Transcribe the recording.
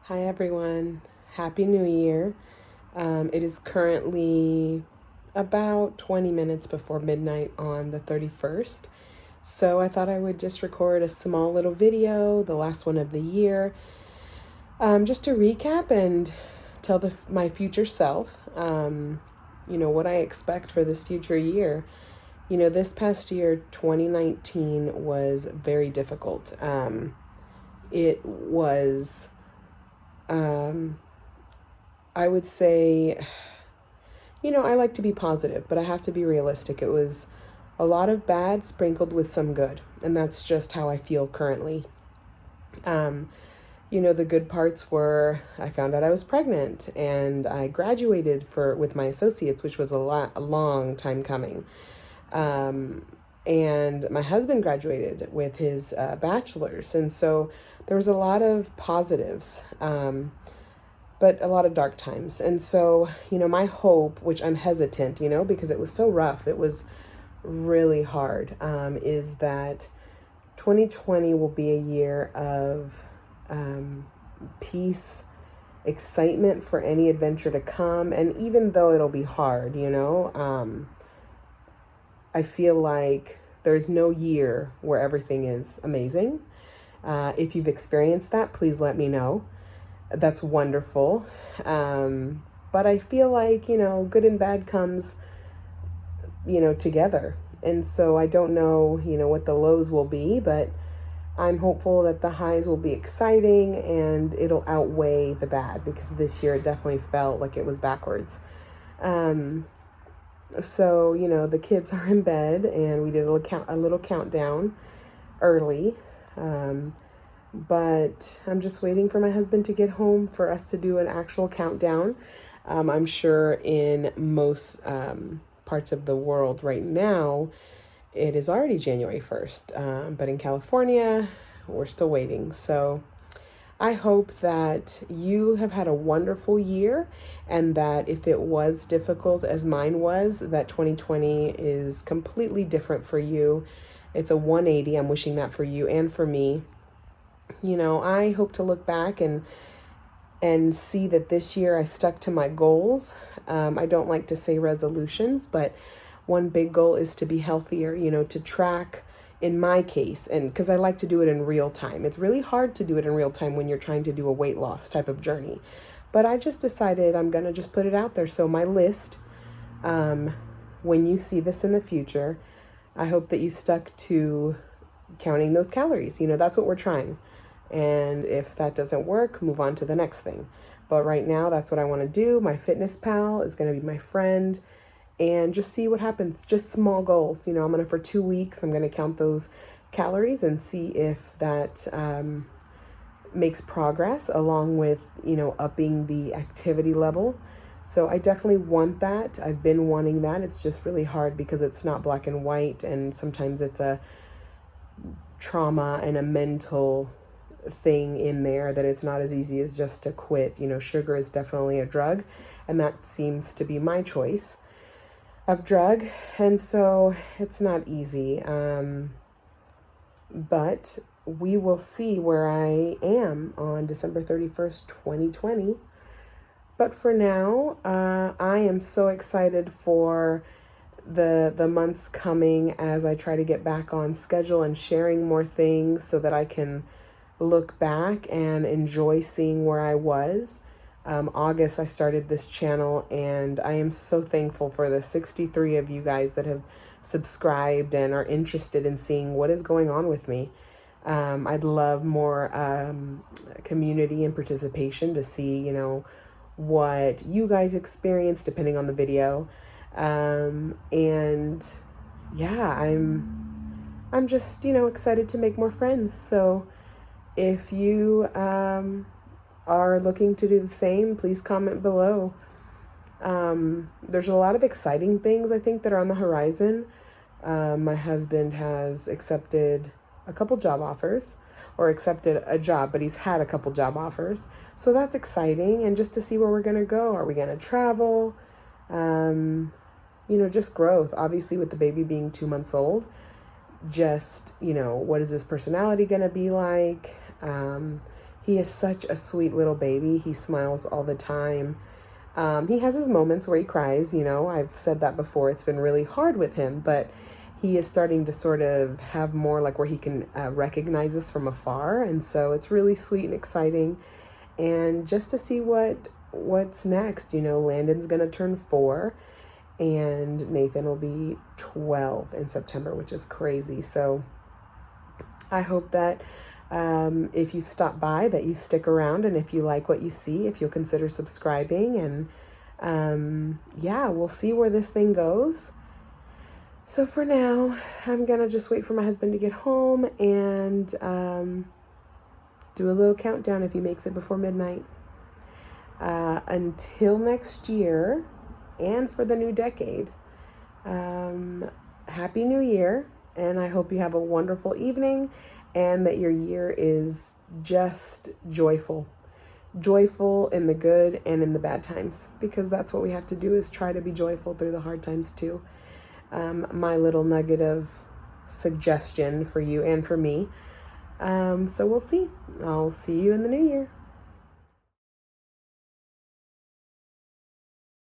Hi everyone, Happy New Year. It is currently about 20 minutes before midnight on the 31st. So I thought I would just record a small little video, the last one of the year, just to recap and tell my future self, what I expect for this future year. This past year, 2019, was very difficult. It was I would say, I like to be positive, but I have to be realistic. It was a lot of bad sprinkled with some good, and that's just how I feel currently. Um, the good parts were I found out I was pregnant and I graduated with my associates, which was a long time coming. Um, and my husband graduated with his bachelor's, and so there was a lot of positives. But a lot of dark times. And so, my hope, which I'm hesitant, because it was so rough, it was really hard, is that 2020 will be a year of peace, excitement for any adventure to come. And even though it'll be hard, I feel like there's no year where everything is amazing. If you've experienced that, please let me know. That's wonderful. But I feel like, good and bad comes, together. And so I don't know, what the lows will be, but I'm hopeful that the highs will be exciting and it'll outweigh the bad, because this year it definitely felt like it was backwards. So, the kids are in bed and we did a little countdown early. But I'm just waiting for my husband to get home for us to do an actual countdown. I'm sure in most parts of the world right now, it is already January 1st. But in California, we're still waiting. So I hope that you have had a wonderful year, and that if it was difficult as mine was, that 2020 is completely different for you. It's a 180. I'm wishing that for you and for me. I hope to look back and see that this year I stuck to my goals. I don't like to say resolutions, but one big goal is to be healthier, to track in my case, and because I like to do it in real time. It's really hard to do it in real time when you're trying to do a weight loss type of journey. But I just decided I'm going to just put it out there. So my list, when you see this in the future, I hope that you stuck to counting those calories. That's what we're trying. And if that doesn't work, move on to the next thing. But right now, that's what I want to do. My fitness pal is going to be my friend, and just see what happens. Just small goals. For 2 weeks, I'm going to count those calories and see if that makes progress, along with, upping the activity level. So I definitely want that. I've been wanting that. It's just really hard because it's not black and white, and sometimes it's a trauma and a mental thing in there, that it's not as easy as just to quit. Sugar is definitely a drug, and that seems to be my choice of drug. And so it's not easy. But we will see where I am on December 31st, 2020. But for now, I am so excited for the months coming, as I try to get back on schedule and sharing more things so that I can look back and enjoy seeing where I was. August, I started this channel, and I am so thankful for the 63 of you guys that have subscribed and are interested in seeing what is going on with me. I'd love more community and participation to see, what you guys experience depending on the video. And yeah, I'm just, excited to make more friends. So if you are looking to do the same, please comment below. There's a lot of exciting things, I think, that are on the horizon. My husband has accepted a couple job offers, or accepted a job, but he's had a couple job offers. So that's exciting. And just to see where we're going to go. Are we going to travel? Just growth. Obviously, with the baby being 2 months old, just, what is his personality going to be like? He is such a sweet little baby. He smiles all the time. He has his moments where he cries, you know, I've said that before. It's been really hard with him, but he is starting to sort of have more like where he can recognize us from afar. And so it's really sweet and exciting. And just to see what's next, you know, Landon's going to turn 4 and Nathan will be 12 in September, which is crazy. So I hope that if you've stopped by, that you stick around, and if you like what you see, if you'll consider subscribing. And yeah, we'll see where this thing goes. So for now, I'm gonna just wait for my husband to get home and do a little countdown if he makes it before midnight. Until next year, and for the new decade, Happy New Year, and I hope you have a wonderful evening and that your year is just joyful. Joyful in the good and in the bad times, because that's what we have to do, is try to be joyful through the hard times too. My little nugget of suggestion for you and for me. So we'll see. I'll see you in the new year.